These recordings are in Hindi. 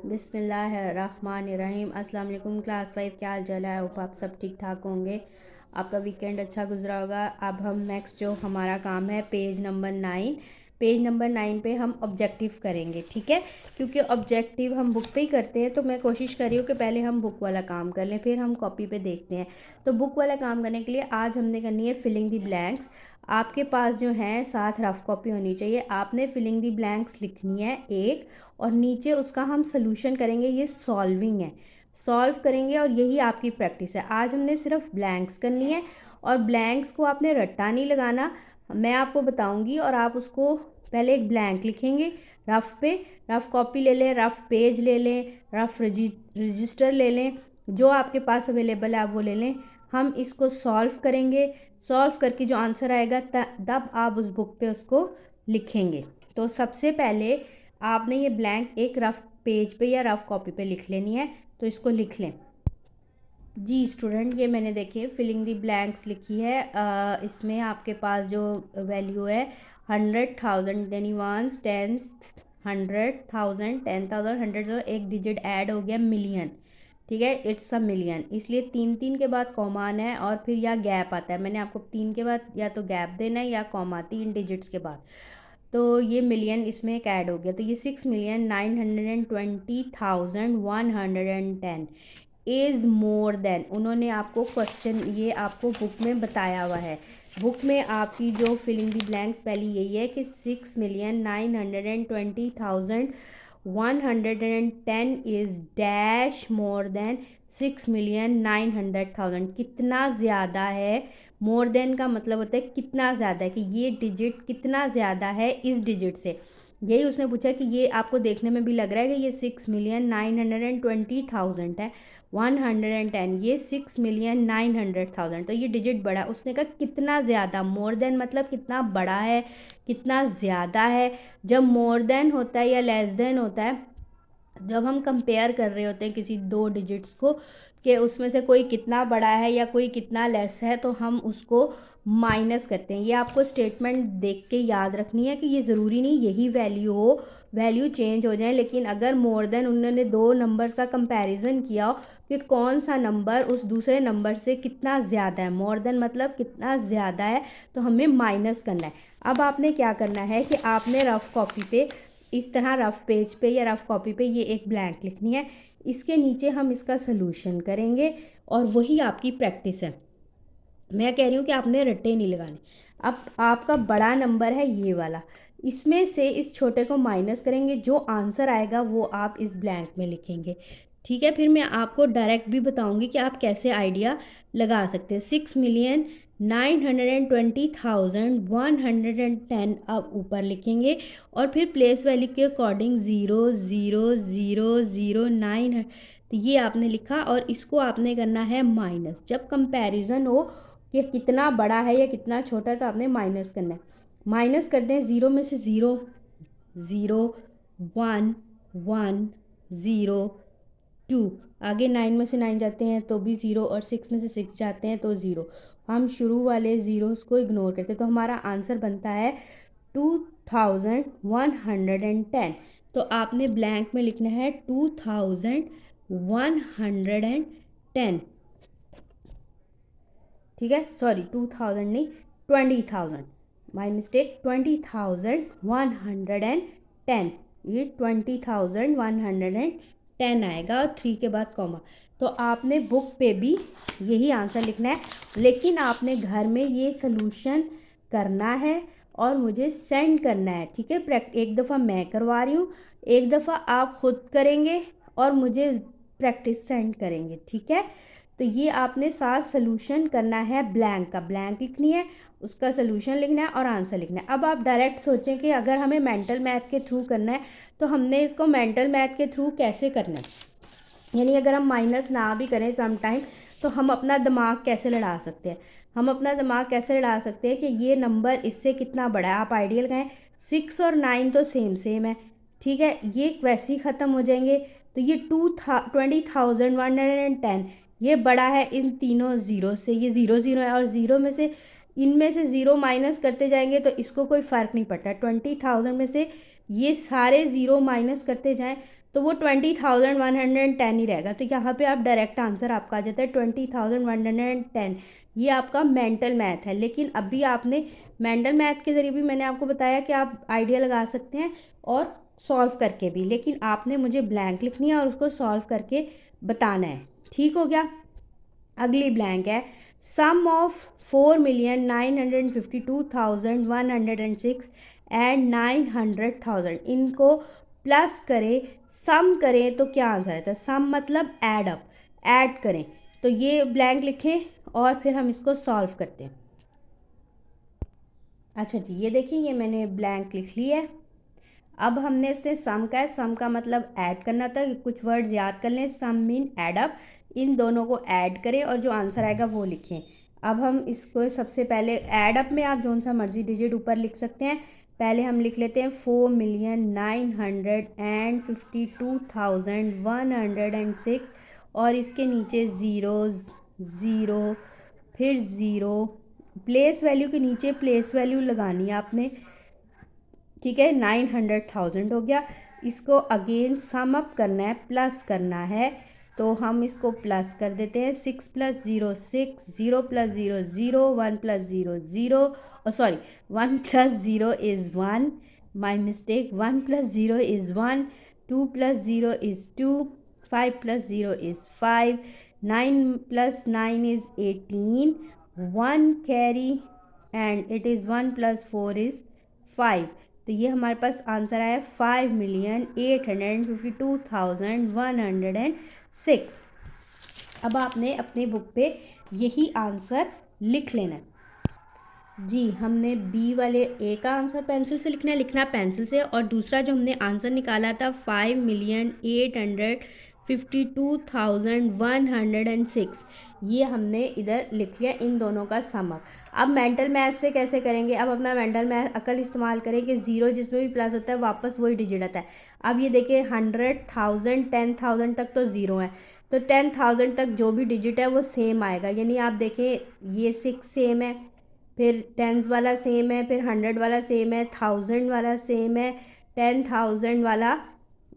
बिस्मिल्लाहिर्रहमानिर्रहीम। अस्सलाम वालेकुम क्लास 5, क्या हाल चाल है? होप आप सब ठीक ठाक होंगे। आपका वीकेंड अच्छा गुजरा होगा। अब हम नेक्स्ट जो हमारा काम है पेज नंबर 9 पे हम ऑब्जेक्टिव करेंगे, ठीक है। क्योंकि ऑब्जेक्टिव हम बुक पे ही करते हैं तो मैं कोशिश कर रही हूँ कि पहले हम बुक वाला काम कर लें, फिर हम कॉपी पे देखते हैं। तो बुक वाला काम करने के लिए आज हमने करनी है फिलिंग दी ब्लैंक्स। आपके पास जो है साथ रफ़ कॉपी होनी चाहिए। आपने फिलिंग दी ब्लैंक्स लिखनी है एक, और नीचे उसका हम सॉल्यूशन करेंगे। ये सॉल्विंग है, सॉल्व करेंगे और यही आपकी प्रैक्टिस है। आज हमने सिर्फ ब्लैंक्स करनी है और ब्लैंक्स को आपने रट्टा नहीं लगाना। मैं आपको बताऊंगी और आप उसको पहले एक ब्लैंक लिखेंगे रफ़ पे। रफ़ कॉपी ले लें, रफ़ पेज ले लें, रफ़ रजिस्टर ले लें, जो आपके पास अवेलेबल है आप वो ले लें। हम इसको सॉल्व करेंगे। सॉल्व करके जो आंसर आएगा तब आप उस बुक पे उसको लिखेंगे। तो सबसे पहले आपने ये ब्लैंक एक रफ़ पेज पे या रफ़ कॉपी पे लिख लेनी है। तो इसको लिख लें जी स्टूडेंट। ये मैंने देखिए फिलिंग दी ब्लैंक्स लिखी है। इसमें आपके पास जो वैल्यू है 100,000 यानी वंस, टेंस, 100,000, 10,000, 100 जो एक डिजिट ऐड हो गया मिलियन, ठीक है। इट्स अ मिलियन, इसलिए तीन तीन के बाद कॉमा आना है और फिर या गैप आता है। मैंने आपको तीन के बाद या तो गैप देना है या कॉमा, तीन डिजिट्स के बाद। तो ये मिलियन इसमें एक ऐड हो गया, तो ये 6,920,110 इज़ मोर देन। उन्होंने आपको क्वेश्चन ये आपको बुक में बताया हुआ है। बुक में आपकी जो फिलिंग दी ब्लैंक्स पहली यही है कि 6,920,110 इज़ डैश मोर देन 6,900,000। कितना ज़्यादा है? मोर देन का मतलब होता है कितना ज़्यादा है, कि ये डिजिट कितना ज़्यादा है इस डिजिट से। यही उसने पूछा कि ये आपको देखने में भी लग रहा है कि ये 6,920,000 है, 110, ये 6,900,000, तो ये डिजिट बड़ा। उसने कहा कितना ज़्यादा, मोर देन मतलब कितना बड़ा है, कितना ज़्यादा है। जब मोर देन होता है या लेस देन होता है, जब हम कंपेयर कर रहे होते हैं किसी दो डिजिट्स को कि उसमें से कोई कितना बड़ा है या कोई कितना लेस है, तो हम उसको माइनस करते हैं। ये आपको स्टेटमेंट देख के याद रखनी है कि ये ज़रूरी नहीं यही वैल्यू हो, वैल्यू चेंज हो जाए। लेकिन अगर मोर देन उन्होंने दो नंबर्स का कंपैरिजन किया हो कि कौन सा नंबर उस दूसरे नंबर से कितना ज़्यादा है, मोर देन मतलब कितना ज़्यादा है, तो हमें माइनस करना है। अब आपने क्या करना है कि आपने रफ़ कॉपी पे इस तरह रफ़ पेज पे या रफ़ कॉपी पे ये एक ब्लैंक लिखनी है। इसके नीचे हम इसका सलूशन करेंगे और वही आपकी प्रैक्टिस है। मैं कह रही हूँ कि आपने रट्टे नहीं लगाने। अब आपका बड़ा नंबर है ये वाला, इसमें से इस छोटे को माइनस करेंगे, जो आंसर आएगा वो आप इस ब्लैंक में लिखेंगे, ठीक है। फिर मैं आपको डायरेक्ट भी बताऊंगी कि आप कैसे आइडिया लगा सकते हैं। 6,920,110 अब ऊपर लिखेंगे और फिर प्लेस वैल्यू के अकॉर्डिंग 0,0,0,0,9, तो ये आपने लिखा और इसको आपने करना है माइनस। जब कंपैरिजन हो कि कितना बड़ा है या कितना छोटा है तो आपने माइनस करना है। माइनस करते हैं, ज़ीरो में से ज़ीरो, ज़ीरो, 1, 1, 0, 2, आगे 9 में से 9 जाते हैं तो भी ज़ीरो, और 6 में से 6 जाते हैं तो ज़ीरो। हम शुरू वाले ज़ीरोस को इग्नोर करते हैं, तो हमारा आंसर बनता है 2,110। तो आपने ब्लैंक में लिखना है 2,110, ठीक है। सॉरी 2,000 नहीं, 20,000, माई मिस्टेक, 20,110। ये 20,110 आएगा और 3 के बाद कॉमा। तो आपने बुक पे भी यही आंसर लिखना है, लेकिन आपने घर में ये सलूशन करना है और मुझे सेंड करना है, ठीक है। एक दफ़ा मैं करवा रही हूँ, एक दफ़ा आप ख़ुद करेंगे और मुझे प्रैक्टिस सेंड करेंगे, ठीक है। तो ये आपने साथ सलूशन करना है, ब्लैंक का ब्लैंक लिखनी है, उसका सलूशन लिखना है और आंसर लिखना है। अब आप डायरेक्ट सोचें कि अगर हमें मेंटल मैथ के थ्रू करना है तो हमने इसको मेंटल मैथ के थ्रू कैसे करना है, यानी अगर हम माइनस ना भी करें सम टाइम तो हम अपना दिमाग कैसे लड़ा सकते हैं। हम अपना दिमाग कैसे लड़ा सकते हैं कि ये नंबर इससे कितना बड़ा है। आप आइडियल कहें 6 और 9 तो सेम सेम है, ठीक है, ये वैसे ही ख़त्म हो जाएंगे। तो ये 20,110 ये बड़ा है इन तीनों ज़ीरो से, ये ज़ीरो ज़ीरो है और ज़ीरो में से इनमें से ज़ीरो माइनस करते जाएंगे तो इसको कोई फ़र्क नहीं पड़ता। 20,000 में से ये सारे ज़ीरो माइनस करते जाएं तो वो 20,110 ही रहेगा। तो यहाँ पे आप डायरेक्ट आंसर आपका आ जाता है 20,110। ये आपका मेंटल मैथ है। लेकिन अभी आपने मेंटल मैथ के ज़रिए भी मैंने आपको बताया कि आप आइडिया लगा सकते हैं और सॉल्व करके भी, लेकिन आपने मुझे ब्लैंक लिखनी है और उसको सॉल्व करके बताना है। ठीक हो गया। अगली ब्लैंक है सम ऑफ 4,952,106 एंड 900,000। इनको प्लस करें, सम करें तो क्या आंसर आता है। सम मतलब ऐड अप, ऐड करें। तो ये ब्लैंक लिखें और फिर हम इसको सॉल्व करते हैं। अच्छा जी, ये देखिए ये मैंने ब्लैंक लिख ली है। अब हमने इसने सम का है, सम का मतलब ऐड करना था। कुछ वर्ड्स याद कर लें, सम मीन ऐड अप। इन दोनों को ऐड करें और जो आंसर आएगा वो लिखें। अब हम इसको सबसे पहले ऐड अप में आप जो सा मर्जी डिजिट ऊपर लिख सकते हैं। पहले हम लिख लेते हैं 4,952,106 और इसके नीचे ज़ीरो ज़ीरो फिर ज़ीरो, प्लेस वैल्यू के नीचे प्लेस वैल्यू लगानी है आपने। ठीक है, 900,000 हो गया। इसको अगेन सम अप करना है, प्लस करना है। तो हम इसको प्लस कर देते हैं। 6 + 0 6, 0 + 0 0, 1 + 0 0, sorry 1 + 0 is 1, my mistake. 1 + 0 is 1, 2 + 0 is 2, 5 + 0 is 5, 9 + 9 is 18, 1 carry and it is 1 + 4 is 5। तो ये हमारे पास आंसर आया 5,852,106। अब आपने अपने बुक पे यही आंसर लिख लेना है। जी, हमने बी वाले ए का आंसर पेंसिल से लिखना पेंसिल से, और दूसरा जो हमने आंसर निकाला था 5,852,106, ये हमने इधर लिख लिया। इन दोनों का सम अप। अब मेंटल मैथ से कैसे करेंगे। अब अपना मेंटल मैथ अकल इस्तेमाल करें कि ज़ीरो जिसमें भी प्लस होता है वापस वही डिजिट आता है। अब ये देखिए 100,000 10,000 तक तो ज़ीरो है, तो 10,000 तक जो भी डिजिट है वो सेम आएगा। यानी आप देखें ये 6 सेम है, फिर टेंस वाला सेम है, फिर 100 वाला सेम है, 1000 वाला सेम है, 10,000 वाला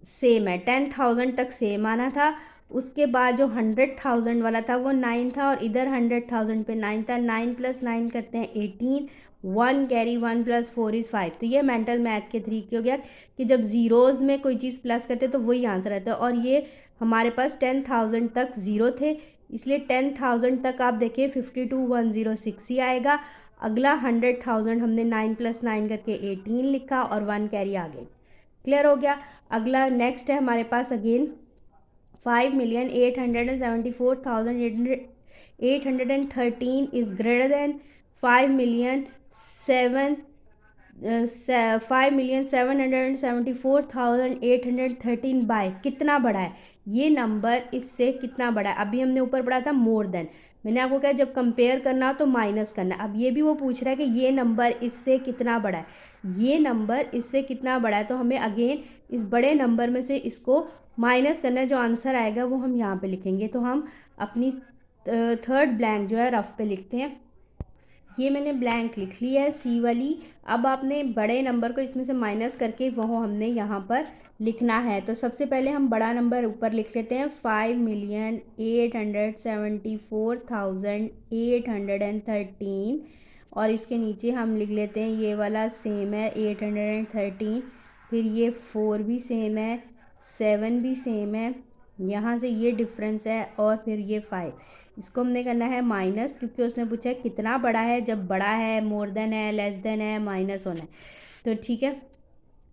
सेम है। 10,000 तक सेम आना था। उसके बाद जो 100,000 वाला था वो 9 था और इधर 100,000 पे 9 था। 9 + 9 करते हैं 18, 1 कैरी 1 + 4 इज़ 5। तो ये मेंटल मैथ के तरीके हो गया कि जब ज़ीरोज़ में कोई चीज़ प्लस करते तो वही आंसर आता है। और ये हमारे पास 10,000 तक ज़ीरो थे, इसलिए 10,000 तक आप देखिए 52,106 ही आएगा। अगला 100,000 हमने 9 + 9 करके 18 लिखा और 1 कैरी आ गई। क्लियर हो गया। अगला नेक्स्ट है हमारे पास again 5,874,813 is greater than 5,774,813 by कितना बड़ा है। ये नंबर इससे कितना बड़ा है। अभी हमने ऊपर पढ़ा था मोर देन, मैंने आपको कहा जब कंपेयर करना हो तो माइनस करना। अब ये भी वो पूछ रहा है कि ये नंबर इससे कितना बड़ा है, ये नंबर इससे कितना बड़ा है। तो हमें अगेन इस बड़े नंबर में से इसको माइनस करना है। जो आंसर आएगा वो हम यहाँ पे लिखेंगे। तो हम अपनी थर्ड ब्लैंक जो है रफ पे लिखते हैं। ये मैंने ब्लैंक लिख ली है सी वाली। अब आपने बड़े नंबर को इसमें से माइनस करके वो हमने यहाँ पर लिखना है। तो सबसे पहले हम बड़ा नंबर ऊपर लिख लेते हैं 5,874,813 और इसके नीचे हम लिख लेते हैं ये वाला सेम है 813, फिर ये 4 भी सेम है, 7 भी सेम है, यहाँ से ये डिफरेंस है और फिर ये 5। इसको हमने करना है माइनस, क्योंकि उसने पूछा है कितना बड़ा है। जब बड़ा है, मोर देन है, लेस देन है, माइनस होना है। तो ठीक है,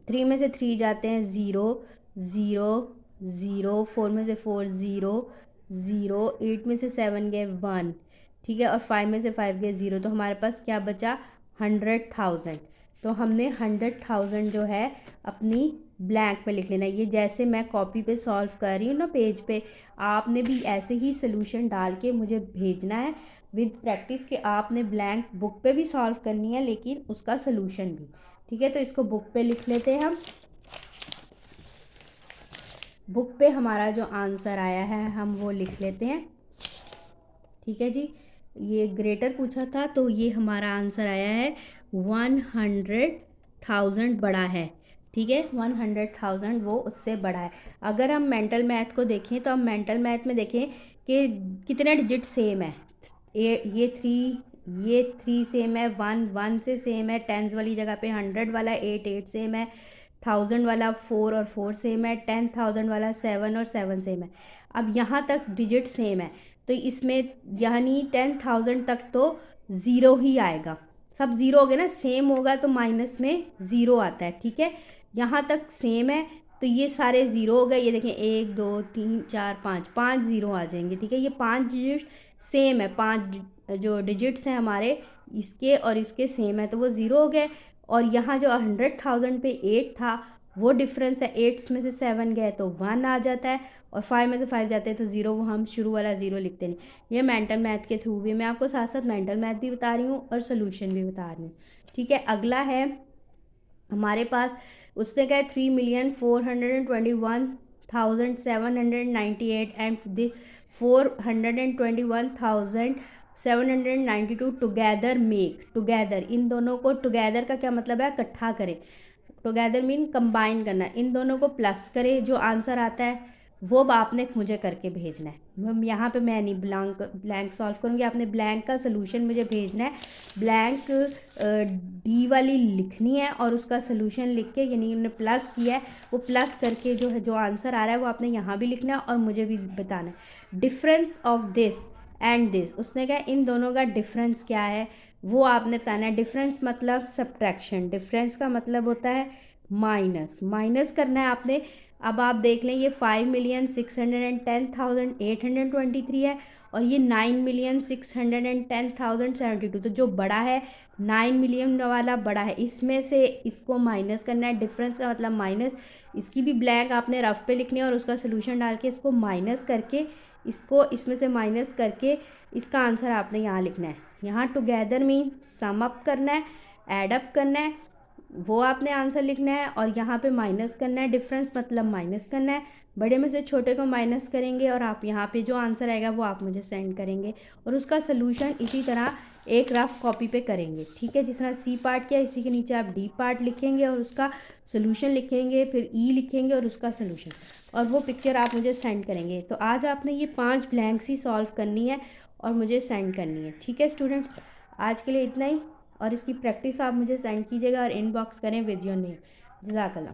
3 में से 3 जाते हैं 0 0 0, 4 में से 4 0 0, 8 में से 7 गए 1, ठीक है, और 5 में से 5 गए 0। तो हमारे पास क्या बचा 100,000। तो हमने 100,000 जो है अपनी ब्लैंक में लिख लेना। ये जैसे मैं कॉपी पे सॉल्व कर रही हूँ ना पेज पे, आपने भी ऐसे ही सोल्यूशन डाल के मुझे भेजना है विद प्रैक्टिस कि आपने ब्लैंक बुक पे भी सॉल्व करनी है लेकिन उसका सोल्यूशन भी। ठीक है, तो इसको बुक पे लिख लेते हैं हम। बुक पे हमारा जो आंसर आया है हम वो लिख लेते हैं। ठीक है जी, ये ग्रेटर पूछा था तो ये हमारा आंसर आया है 100,000 बड़ा है। ठीक है, 100,000 वो उससे बड़ा है। अगर हम मेंटल मैथ को देखें तो हम मेंटल मैथ में देखें कि कितने डिजिट सेम है। ये थ्री सेम है, वन से सेम है, टेंस वाली जगह पे 100 वाला एट सेम है, 1000 वाला 4 और 4 सेम है, 10,000 वाला 7 और 7 सेम है। अब यहाँ तक डिजिट सेम है तो इसमें यानी 10,000 तक तो ज़ीरो ही आएगा। सब ज़ीरो हो गए ना, सेम होगा तो माइनस में ज़ीरो आता है। ठीक है, यहाँ तक सेम है तो ये सारे ज़ीरो हो गए। ये देखें 1 2 3 4 5, 5 ज़ीरो आ जाएंगे। ठीक है, ये 5 डिजिट सेम है, 5 जो डिजिट्स हैं हमारे इसके और इसके सेम है तो वो ज़ीरो हो गए। और यहाँ जो 100,000 पे 8 था वो डिफरेंस है, 8 में से 7 गए तो 1 आ जाता है, और 5 में से 5 जाते हैं तो ज़ीरो, वो हम शुरू वाला ज़ीरो लिखते नहीं। ये मेंटल मैथ के थ्रू भी मैं आपको साथ साथ मेंटल मैथ भी बता रही हूँ और सोल्यूशन भी बता रही हूँ। ठीक है, अगला है हमारे पास, उसने कहा 3,421,798 एंड 421,792 टुगेदर मेक। टुगेदर, इन दोनों को, टुगेदर का क्या मतलब है, इकट्ठा करें। टुगेदर मीन कंबाइन करना, इन दोनों को प्लस करें, जो आंसर आता है वो आपने मुझे करके भेजना है। यहाँ पे मैं नहीं ब्लैंक सॉल्व करूँगी, आपने ब्लैंक का सलूशन मुझे भेजना है। ब्लैंक डी वाली लिखनी है और उसका सलूशन लिख के, यानी हमने प्लस किया है वो प्लस करके जो है जो आंसर आ रहा है वो आपने यहाँ भी लिखना है और मुझे भी बताना है। Difference of this and this, उसने कहा इन दोनों का डिफरेंस क्या है वो आपने बताना है। डिफरेंस मतलब सब्ट्रैक्शन, डिफरेंस का मतलब होता है माइनस, माइनस करना है आपने। अब आप देख लें, ये 5,610,823 है और ये 9,610,072, तो जो बड़ा है 9 मिलियन वाला बड़ा है, इसमें से इसको माइनस करना है। डिफरेंस का मतलब माइनस, इसकी भी ब्लैंक आपने रफ पे लिखनी है और उसका सोल्यूशन डाल के इसको माइनस करके, इसको इसमें से माइनस करके इसका आंसर आपने यहाँ लिखना है। यहाँ टुगेदर मीन सम अप करना है, ऐड अप करना है, वो आपने आंसर लिखना है, और यहाँ पे माइनस करना है। डिफरेंस मतलब माइनस करना है, बड़े में से छोटे को माइनस करेंगे और आप यहाँ पे जो आंसर आएगा वो आप मुझे सेंड करेंगे और उसका सलूशन इसी तरह एक रफ कॉपी पे करेंगे। ठीक है, जिस तरह सी पार्ट किया इसी के नीचे आप डी पार्ट लिखेंगे और उसका सलूशन लिखेंगे, फिर ई लिखेंगे और उसका सलूशन, और वो पिक्चर आप मुझे सेंड करेंगे। तो आज आपने ये 5 ब्लैंक्स ही सॉल्व करनी है और मुझे सेंड करनी है। ठीक है स्टूडेंट, आज के लिए इतना ही, और इसकी प्रैक्टिस आप मुझे सेंड कीजिएगा और इनबॉक्स करें विद योर नेम। जज़ाकल्लाह।